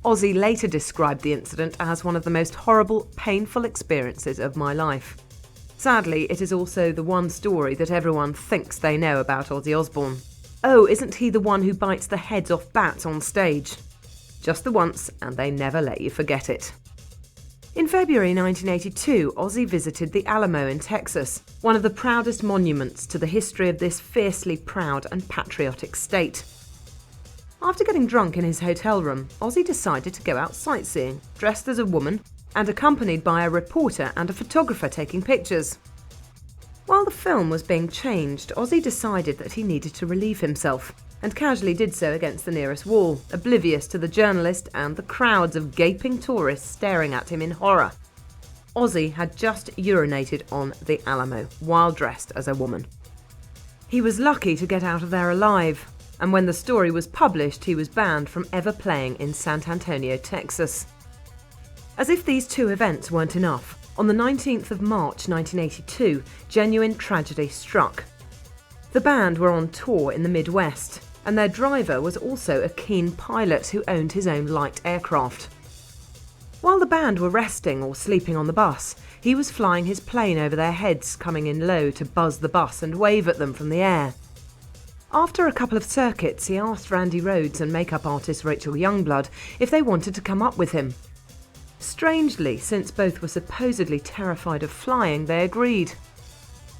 Ozzy later described the incident as one of the most horrible, painful experiences of my life. Sadly, it is also the one story that everyone thinks they know about Ozzy Osbourne. Oh, isn't he the one who bites the heads off bats on stage? Just the once, and they never let you forget it. In February 1982, Ozzy visited the Alamo in Texas, one of the proudest monuments to the history of this fiercely proud and patriotic state. After getting drunk in his hotel room, Ozzy decided to go out sightseeing, dressed as a woman and accompanied by a reporter and a photographer taking pictures. While the film was being changed, Ozzy decided that he needed to relieve himself, and casually did so against the nearest wall, oblivious to the journalist and the crowds of gaping tourists staring at him in horror. Ozzy had just urinated on the Alamo, while dressed as a woman. He was lucky to get out of there alive, and when the story was published, he was banned from ever playing in San Antonio, Texas. As if these two events weren't enough, on the 19th of March 1982, genuine tragedy struck. The band were on tour in the Midwest, and their driver was also a keen pilot who owned his own light aircraft. While the band were resting or sleeping on the bus, he was flying his plane over their heads, coming in low to buzz the bus and wave at them from the air. After a couple of circuits, he asked Randy Rhoads and makeup artist Rachel Youngblood if they wanted to come up with him. Strangely, since both were supposedly terrified of flying, they agreed.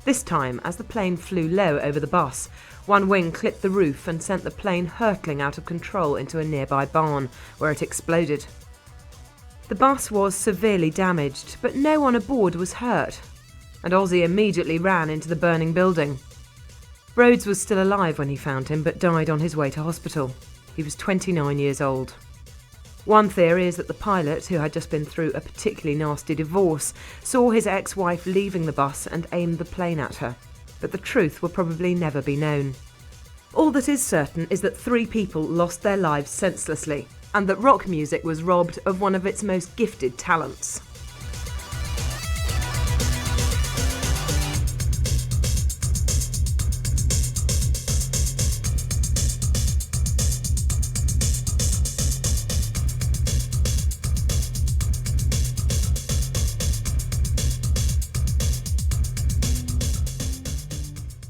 This time, as the plane flew low over the bus, one wing clipped the roof and sent the plane hurtling out of control into a nearby barn, where it exploded. The bus was severely damaged, but no one aboard was hurt, and Ozzy immediately ran into the burning building. Rhoads was still alive when he found him, but died on his way to hospital. He was 29 years old. One theory is that the pilot, who had just been through a particularly nasty divorce, saw his ex-wife leaving the bus and aimed the plane at her, but the truth will probably never be known. All that is certain is that 3 people lost their lives senselessly, and that rock music was robbed of one of its most gifted talents.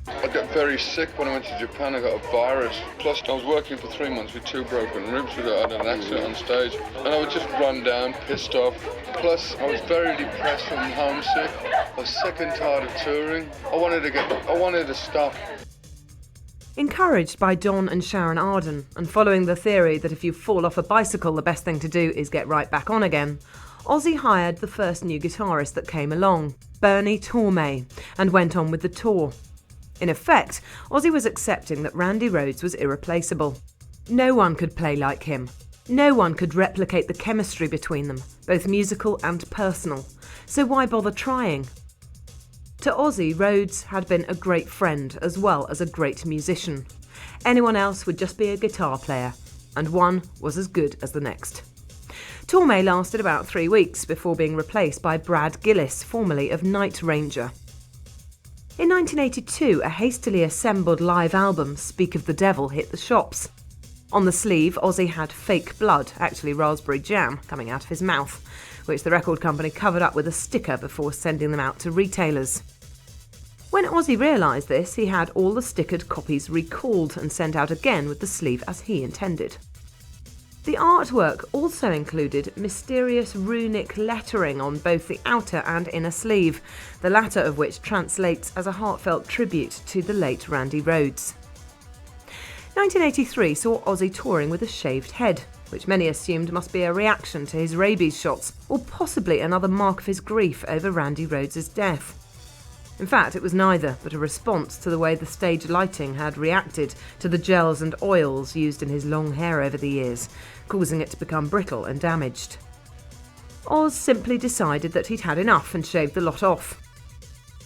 I got very sick when I went to Japan. I got a virus. Plus, I was working for 3 months with 2 broken ribs. I had an accident on stage, and I would just run down, pissed off. Plus, I was very depressed and homesick. I was sick and tired of touring. I wanted to stop. Encouraged by Don and Sharon Arden, and following the theory that if you fall off a bicycle, the best thing to do is get right back on again, Ozzy hired the first new guitarist that came along, Bernie Tormé, and went on with the tour. In effect, Ozzy was accepting that Randy Rhoads was irreplaceable. No one could play like him. No one could replicate the chemistry between them, both musical and personal. So why bother trying? To Ozzy, Rhoads had been a great friend as well as a great musician. Anyone else would just be a guitar player, and one was as good as the next. Tormé lasted about 3 weeks before being replaced by Brad Gillis, formerly of Night Ranger. In 1982, a hastily assembled live album, Speak of the Devil, hit the shops. On the sleeve, Ozzy had fake blood, actually raspberry jam, coming out of his mouth, which the record company covered up with a sticker before sending them out to retailers. When Ozzy realised this, he had all the stickered copies recalled and sent out again with the sleeve as he intended. The artwork also included mysterious runic lettering on both the outer and inner sleeve, the latter of which translates as a heartfelt tribute to the late Randy Rhoads. 1983 saw Ozzy touring with a shaved head, which many assumed must be a reaction to his rabies shots, or possibly another mark of his grief over Randy Rhoads' death. In fact, it was neither, but a response to the way the stage lighting had reacted to the gels and oils used in his long hair over the years, causing it to become brittle and damaged. Oz simply decided that he'd had enough and shaved the lot off.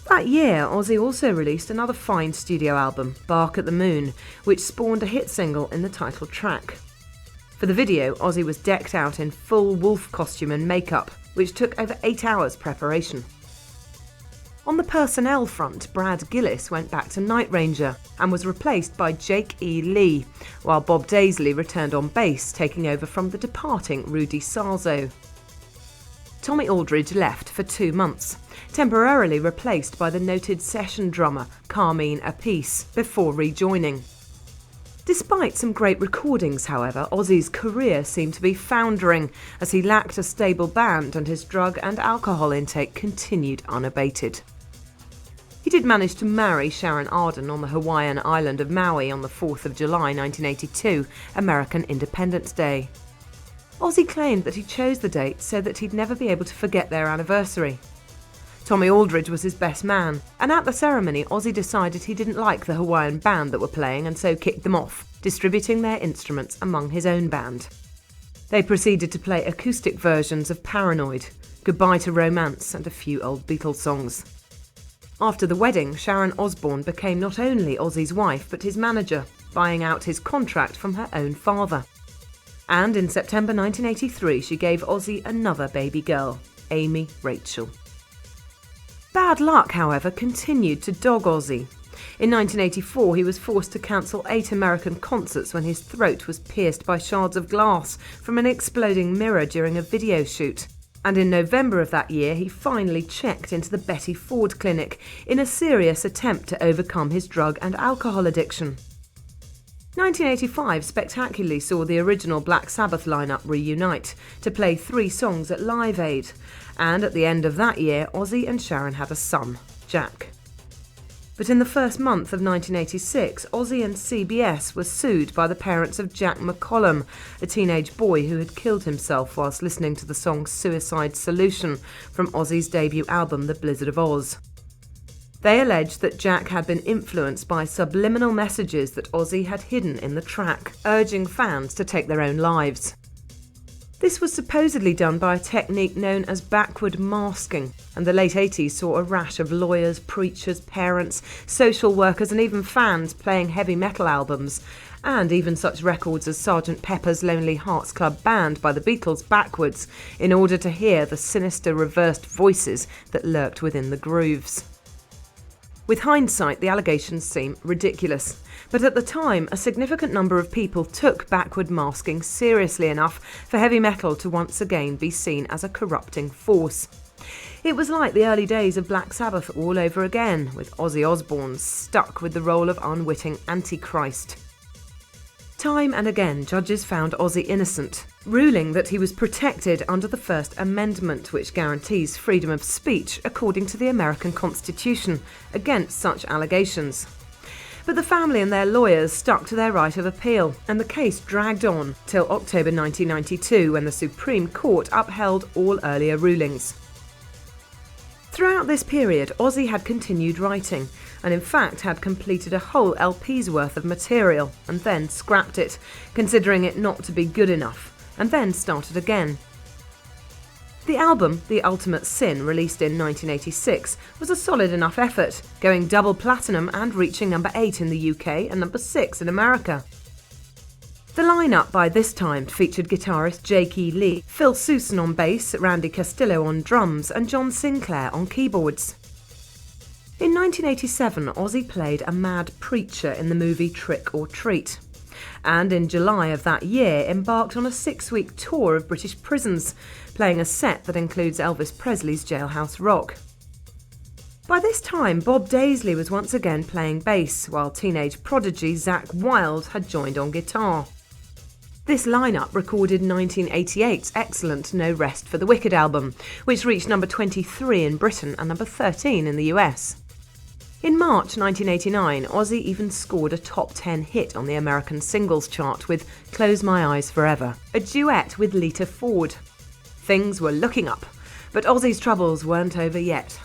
That year, Ozzy also released another fine studio album, Bark at the Moon, which spawned a hit single in the title track. For the video, Ozzy was decked out in full wolf costume and makeup, which took over 8 hours preparation. On the personnel front, Brad Gillis went back to Night Ranger and was replaced by Jake E. Lee, while Bob Daisley returned on bass, taking over from the departing Rudy Sarzo. Tommy Aldridge left for 2 months, temporarily replaced by the noted session drummer Carmine Appice, before rejoining. Despite some great recordings, however, Ozzy's career seemed to be foundering as he lacked a stable band and his drug and alcohol intake continued unabated. He did manage to marry Sharon Arden on the Hawaiian island of Maui on the 4th of July 1982, American Independence Day. Ozzy claimed that he chose the date so that he'd never be able to forget their anniversary. Tommy Aldridge was his best man, and at the ceremony Ozzy decided he didn't like the Hawaiian band that were playing and so kicked them off, distributing their instruments among his own band. They proceeded to play acoustic versions of Paranoid, Goodbye to Romance and a few old Beatles songs. After the wedding, Sharon Osbourne became not only Ozzy's wife but his manager, buying out his contract from her own father. And in September 1983 she gave Ozzy another baby girl, Amy Rachel. Bad luck, however, continued to dog Ozzy. In 1984 he was forced to cancel 8 American concerts when his throat was pierced by shards of glass from an exploding mirror during a video shoot. And in November of that year he finally checked into the Betty Ford Clinic in a serious attempt to overcome his drug and alcohol addiction. 1985 spectacularly saw the original Black Sabbath lineup reunite to play 3 songs at Live Aid, and at the end of that year Ozzy and Sharon had a son, Jack. But in the first month of 1986, Ozzy and CBS were sued by the parents of Jack McCollum, a teenage boy who had killed himself whilst listening to the song Suicide Solution from Ozzy's debut album The Blizzard of Oz. They alleged that Jack had been influenced by subliminal messages that Ozzy had hidden in the track, urging fans to take their own lives. This was supposedly done by a technique known as backward masking, and the late 80s saw a rash of lawyers, preachers, parents, social workers and even fans playing heavy metal albums, and even such records as Sgt. Pepper's Lonely Hearts Club Band by the Beatles backwards, in order to hear the sinister reversed voices that lurked within the grooves. With hindsight, the allegations seem ridiculous, but at the time a significant number of people took backward masking seriously enough for heavy metal to once again be seen as a corrupting force. It was like the early days of Black Sabbath all over again, with Ozzy Osbourne stuck with the role of unwitting Antichrist. Time and again, judges found Ozzy innocent, ruling that he was protected under the First Amendment, which guarantees freedom of speech according to the American Constitution, against such allegations. But the family and their lawyers stuck to their right of appeal, and the case dragged on till October 1992, when the Supreme Court upheld all earlier rulings. Throughout this period, Ozzy had continued writing, and in fact had completed a whole LP's worth of material, and then scrapped it, considering it not to be good enough, and then started again. The album, The Ultimate Sin, released in 1986, was a solid enough effort, going double platinum and reaching number 8 in the UK and number 6 in America. The lineup by this time featured guitarist Jake E. Lee, Phil Sousan on bass, Randy Castillo on drums and John Sinclair on keyboards. In 1987, Ozzy played a mad preacher in the movie Trick or Treat, and in July of that year embarked on a 6-week tour of British prisons, playing a set that includes Elvis Presley's Jailhouse Rock. By this time, Bob Daisley was once again playing bass, while teenage prodigy Zakk Wylde had joined on guitar. This lineup recorded 1988's excellent No Rest for the Wicked album, which reached number 23 in Britain and number 13 in the US. In March 1989, Ozzy even scored a top 10 hit on the American singles chart with Close My Eyes Forever, a duet with Lita Ford. Things were looking up, but Ozzy's troubles weren't over yet.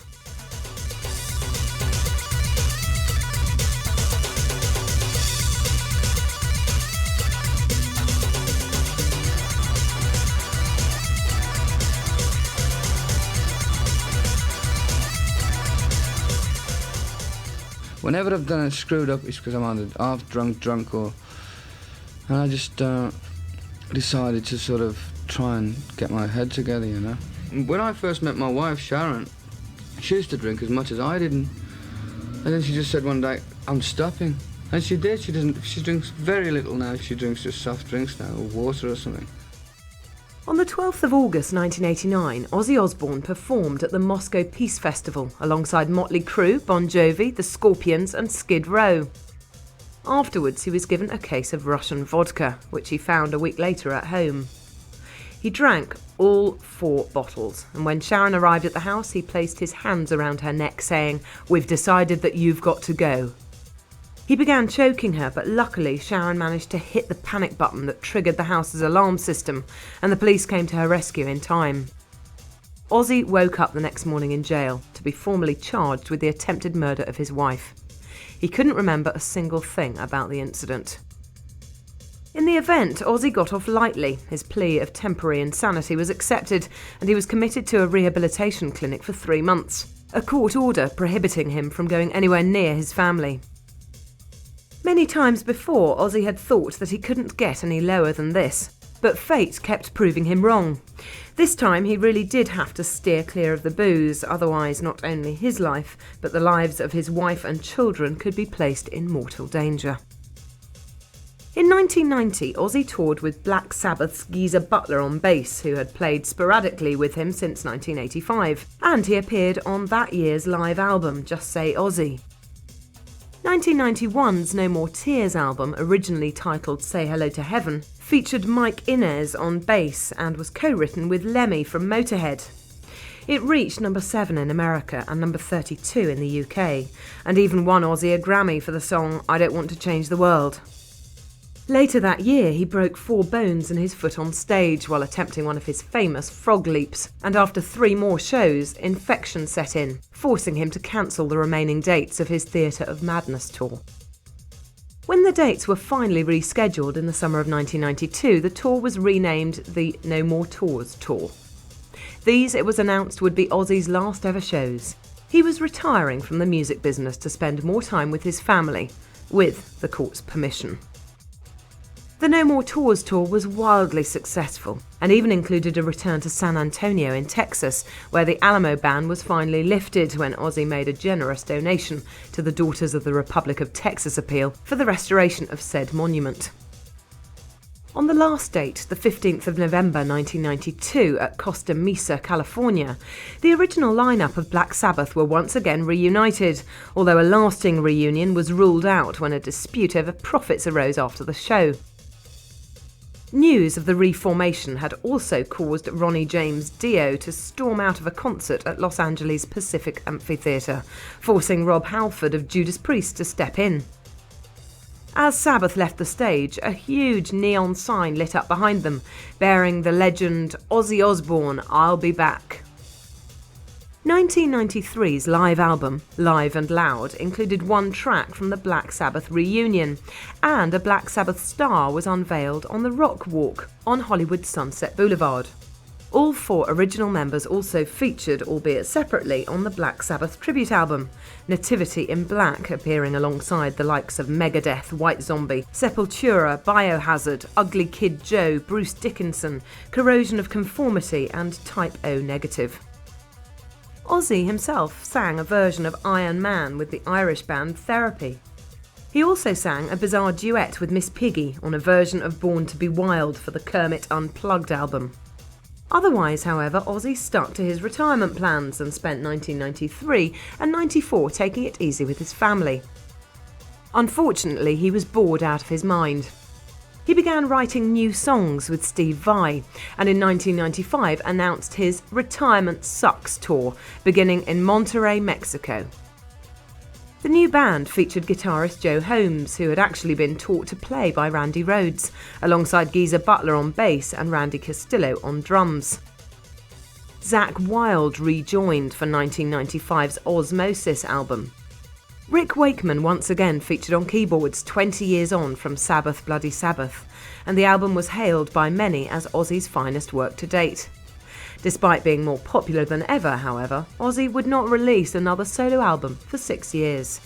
Whenever I've done it screwed up, it's because I'm either half drunk or... And I just decided to sort of try and get my head together, you know. When I first met my wife, Sharon, she used to drink as much as I didn't. And then she just said one day, I'm stopping. And she did. She drinks very little now. She drinks just soft drinks now, or water or something. On the 12th of August 1989, Ozzy Osbourne performed at the Moscow Peace Festival alongside Motley Crue, Bon Jovi, The Scorpions and Skid Row. Afterwards, he was given a case of Russian vodka, which he found a week later at home. He drank all 4 bottles, and when Sharon arrived at the house, he placed his hands around her neck, saying, "We've decided that you've got to go." He began choking her, but luckily Sharon managed to hit the panic button that triggered the house's alarm system, and the police came to her rescue in time. Ozzy woke up the next morning in jail to be formally charged with the attempted murder of his wife. He couldn't remember a single thing about the incident. In the event, Ozzy got off lightly. His plea of temporary insanity was accepted, and he was committed to a rehabilitation clinic for 3 months, a court order prohibiting him from going anywhere near his family. Many times before, Ozzy had thought that he couldn't get any lower than this, but fate kept proving him wrong. This time he really did have to steer clear of the booze, otherwise not only his life, but the lives of his wife and children could be placed in mortal danger. In 1990, Ozzy toured with Black Sabbath's Geezer Butler on bass, who had played sporadically with him since 1985, and he appeared on that year's live album, Just Say Ozzy. 1991's No More Tears album, originally titled Say Hello to Heaven, featured Mike Inez on bass and was co-written with Lemmy from Motorhead. It reached number 7 in America and number 32 in the UK, and even won Ozzy a Grammy for the song I Don't Want to Change the World. Later that year, he broke 4 bones in his foot on stage while attempting one of his famous frog leaps, and after 3 more shows, infection set in, forcing him to cancel the remaining dates of his Theatre of Madness tour. When the dates were finally rescheduled in the summer of 1992, the tour was renamed the No More Tours Tour. These, it was announced, would be Ozzy's last ever shows. He was retiring from the music business to spend more time with his family, with the court's permission. The No More Tours tour was wildly successful, and even included a return to San Antonio in Texas, where the Alamo ban was finally lifted when Ozzy made a generous donation to the Daughters of the Republic of Texas appeal for the restoration of said monument. On the last date, the 15th of November 1992 at Costa Mesa, California, the original lineup of Black Sabbath were once again reunited, although a lasting reunion was ruled out when a dispute over profits arose after the show. News of the reformation had also caused Ronnie James Dio to storm out of a concert at Los Angeles Pacific Amphitheatre, forcing Rob Halford of Judas Priest to step in. As Sabbath left the stage, a huge neon sign lit up behind them, bearing the legend Ozzy Osbourne, I'll Be Back. 1993's live album, Live and Loud, included 1 track from the Black Sabbath reunion, and a Black Sabbath star was unveiled on the Rock Walk on Hollywood Sunset Boulevard. All 4 original members also featured, albeit separately, on the Black Sabbath tribute album, Nativity in Black appearing alongside the likes of Megadeth, White Zombie, Sepultura, Biohazard, Ugly Kid Joe, Bruce Dickinson, Corrosion of Conformity and Type O Negative. Ozzy himself sang a version of Iron Man with the Irish band Therapy. He also sang a bizarre duet with Miss Piggy on a version of Born to Be Wild for the Kermit Unplugged album. Otherwise, however, Ozzy stuck to his retirement plans and spent 1993 and 94 taking it easy with his family. Unfortunately, he was bored out of his mind. He began writing new songs with Steve Vai, and in 1995 announced his Retirement Sucks tour, beginning in Monterrey, Mexico. The new band featured guitarist Joe Holmes, who had actually been taught to play by Randy Rhoads, alongside Geezer Butler on bass and Randy Castillo on drums. Zakk Wylde rejoined for 1995's Osmosis album. Rick Wakeman once again featured on keyboards 20 years on from Sabbath Bloody Sabbath, and the album was hailed by many as Ozzy's finest work to date. Despite being more popular than ever, however, Ozzy would not release another solo album for 6 years.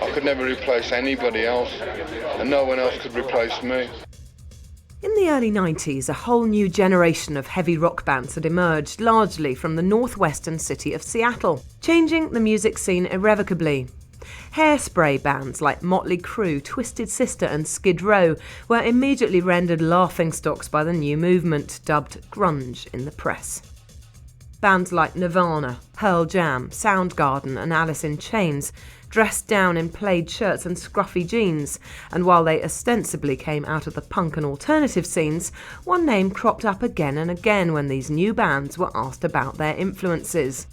I could never replace anybody else, and no one else could replace me. In the early 90s, a whole new generation of heavy rock bands had emerged, largely from the northwestern city of Seattle, changing the music scene irrevocably. Hairspray bands like Motley Crue, Twisted Sister and Skid Row were immediately rendered laughingstocks by the new movement, dubbed grunge in the press. Bands like Nirvana, Pearl Jam, Soundgarden and Alice in Chains dressed down in plaid shirts and scruffy jeans, and while they ostensibly came out of the punk and alternative scenes, one name cropped up again and again when these new bands were asked about their influences: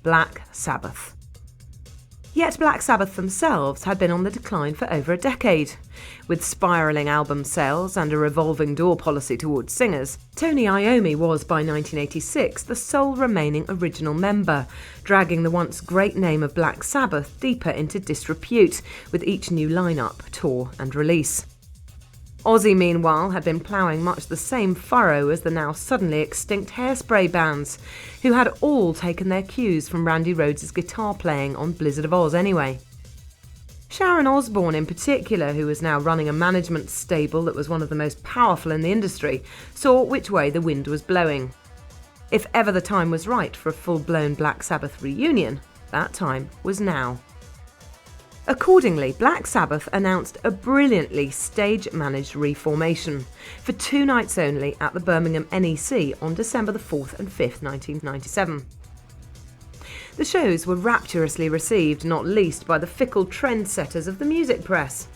Black Sabbath. Yet Black Sabbath themselves had been on the decline for over a decade. With spiralling album sales and a revolving door policy towards singers, Tony Iommi was by 1986 the sole remaining original member, dragging the once great name of Black Sabbath deeper into disrepute with each new lineup, tour and release. Ozzy, meanwhile, had been ploughing much the same furrow as the now suddenly extinct Hairspray bands, who had all taken their cues from Randy Rhoads' guitar playing on Blizzard of Oz anyway. Sharon Osbourne in particular, who was now running a management stable that was one of the most powerful in the industry, saw which way the wind was blowing. If ever the time was right for a full-blown Black Sabbath reunion, that time was now. Accordingly, Black Sabbath announced a brilliantly stage-managed reformation for 2 nights only at the Birmingham NEC on December the 4th and 5th, 1997. The shows were rapturously received, not least by the fickle trendsetters of the music press.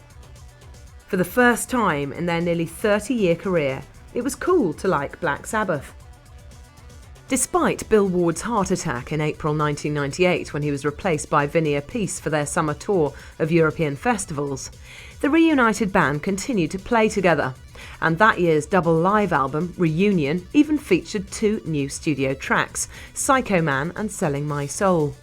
For the first time in their nearly 30-year career, it was cool to like Black Sabbath. Despite Bill Ward's heart attack in April 1998 when he was replaced by Vinnie Appice for their summer tour of European festivals, the reunited band continued to play together, and that year's double live album, Reunion, even featured 2 new studio tracks, Psycho Man and Selling My Soul.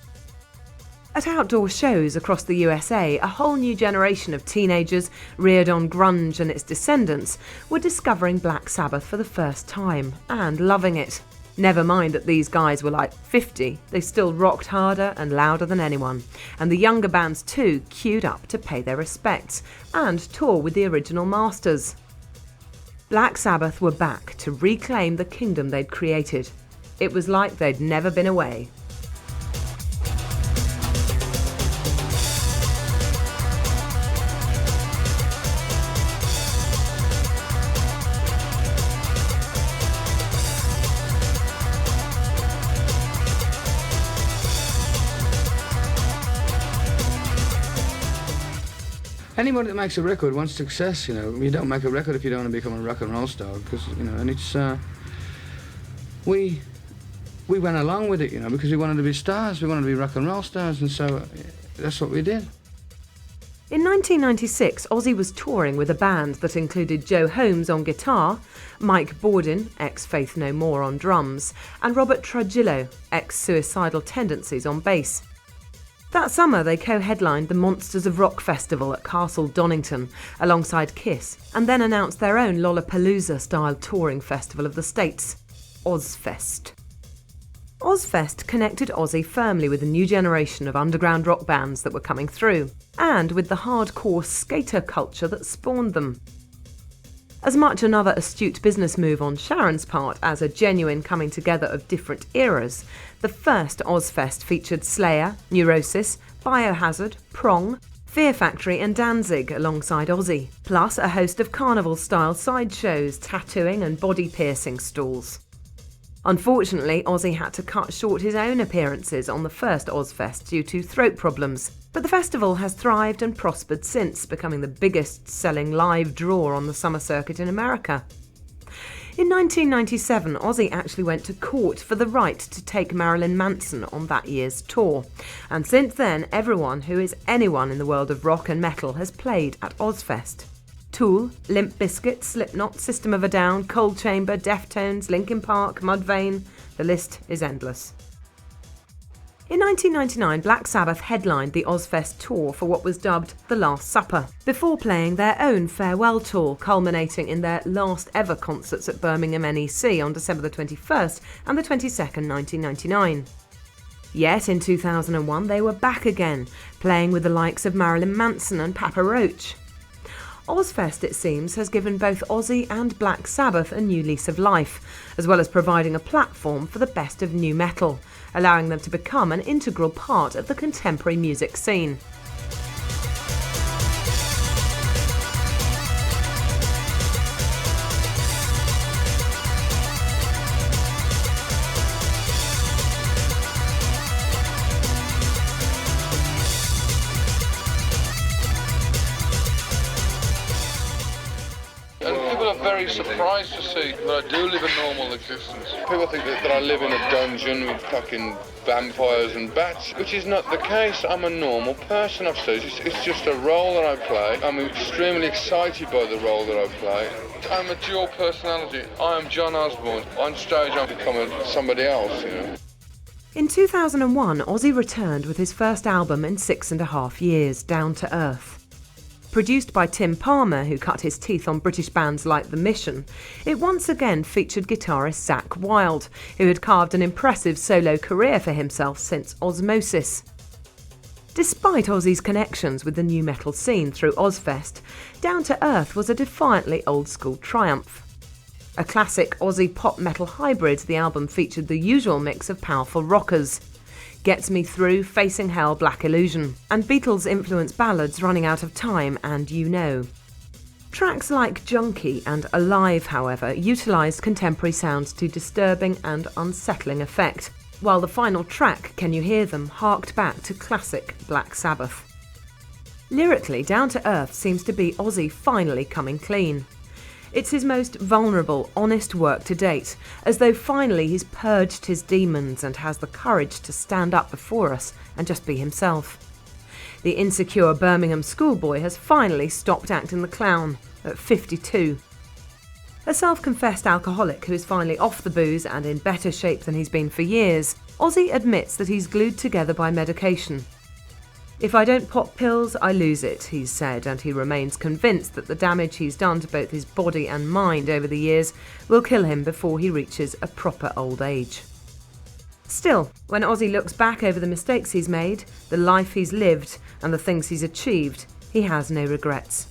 At outdoor shows across the USA, a whole new generation of teenagers, reared on grunge and its descendants, were discovering Black Sabbath for the first time and loving it. Never mind that these guys were like 50, they still rocked harder and louder than anyone, and the younger bands too queued up to pay their respects and tour with the original masters. Black Sabbath were back to reclaim the kingdom they'd created. It was like they'd never been away. Anybody that makes a record wants success, you know. You don't make a record if you don't want to become a rock and roll star, because, you know, and it's, we went along with it, you know, because we wanted to be stars, we wanted to be rock and roll stars, and so that's what we did. In 1996, Ozzy was touring with a band that included Joe Holmes on guitar, Mike Bordin, ex-Faith No More, on drums, and Robert Trujillo, ex-Suicidal Tendencies, on bass. That summer, they co-headlined the Monsters of Rock Festival at Castle Donington alongside Kiss, and then announced their own Lollapalooza-style touring festival of the States, Ozzfest. Ozzfest connected Ozzy firmly with a new generation of underground rock bands that were coming through, and with the hardcore skater culture that spawned them. As much another astute business move on Sharon's part as a genuine coming together of different eras, the first Ozzfest featured Slayer, Neurosis, Biohazard, Prong, Fear Factory and Danzig alongside Ozzy, plus a host of carnival-style sideshows, tattooing and body piercing stalls. Unfortunately, Ozzy had to cut short his own appearances on the first Ozzfest due to throat problems, but the festival has thrived and prospered since, becoming the biggest-selling live draw on the summer circuit in America. In 1997, Ozzy actually went to court for the right to take Marilyn Manson on that year's tour, and since then, everyone who is anyone in the world of rock and metal has played at Ozzfest. Tool, Limp Bizkit, Slipknot, System of a Down, Cold Chamber, Deftones, Linkin Park, Mudvayne, the list is endless. In 1999, Black Sabbath headlined the Ozzfest tour for what was dubbed The Last Supper, before playing their own farewell tour, culminating in their last ever concerts at Birmingham NEC on December the 21st and the 22nd, 1999. Yet in 2001 they were back again, playing with the likes of Marilyn Manson and Papa Roach. Ozzfest, it seems, has given both Ozzy and Black Sabbath a new lease of life, as well as providing a platform for the best of nu metal, allowing them to become an integral part of the contemporary music scene. Very surprised to see that I do live a normal existence. People think that I live in a dungeon with fucking vampires and bats, which is not the case. I'm a normal person upstairs. It's just a role that I play. I'm extremely excited by the role that I play. I'm a dual personality. I am John Osbourne. On stage I'm becoming somebody else, you know. In 2001, Ozzy returned with his first album in 6.5 years, Down to Earth. Produced by Tim Palmer, who cut his teeth on British bands like The Mission, it once again featured guitarist Zakk Wylde, who had carved an impressive solo career for himself since Osmosis. Despite Ozzy's connections with the nu metal scene through Ozzfest, Down to Earth was a defiantly old-school triumph. A classic Ozzy pop metal hybrid, the album featured the usual mix of powerful rockers, Gets Me Through, Facing Hell, Black Illusion, and Beatles-influenced ballads Running Out of Time and You Know. Tracks like Junkie and Alive, however, utilised contemporary sounds to disturbing and unsettling effect, while the final track, Can You Hear Them, harked back to classic Black Sabbath. Lyrically, Down to Earth seems to be Ozzy finally coming clean. It's his most vulnerable, honest work to date, as though finally he's purged his demons and has the courage to stand up before us and just be himself. The insecure Birmingham schoolboy has finally stopped acting the clown at 52. A self-confessed alcoholic who is finally off the booze and in better shape than he's been for years, Ozzy admits that he's glued together by medication. If I don't pop pills, I lose it, he's said, and he remains convinced that the damage he's done to both his body and mind over the years will kill him before he reaches a proper old age. Still, when Ozzy looks back over the mistakes he's made, the life he's lived, and the things he's achieved, he has no regrets.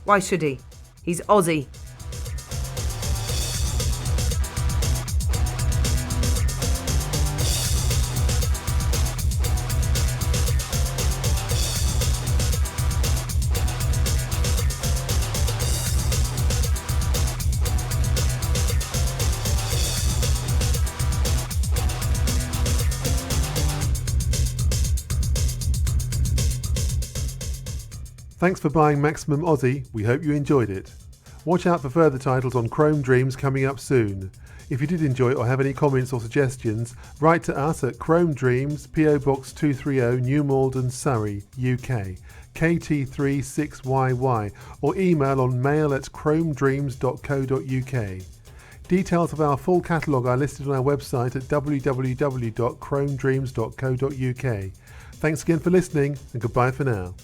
Why should he? He's Ozzy. Thanks for buying Maximum Ozzy, we hope you enjoyed it. Watch out for further titles on Chrome Dreams coming up soon. If you did enjoy it or have any comments or suggestions, write to us at Chrome Dreams, PO Box 230, New Malden, Surrey, UK, KT36YY, or email on mail@chromedreams.co.uk. Details of our full catalogue are listed on our website at www.chromedreams.co.uk. Thanks again for listening, and goodbye for now.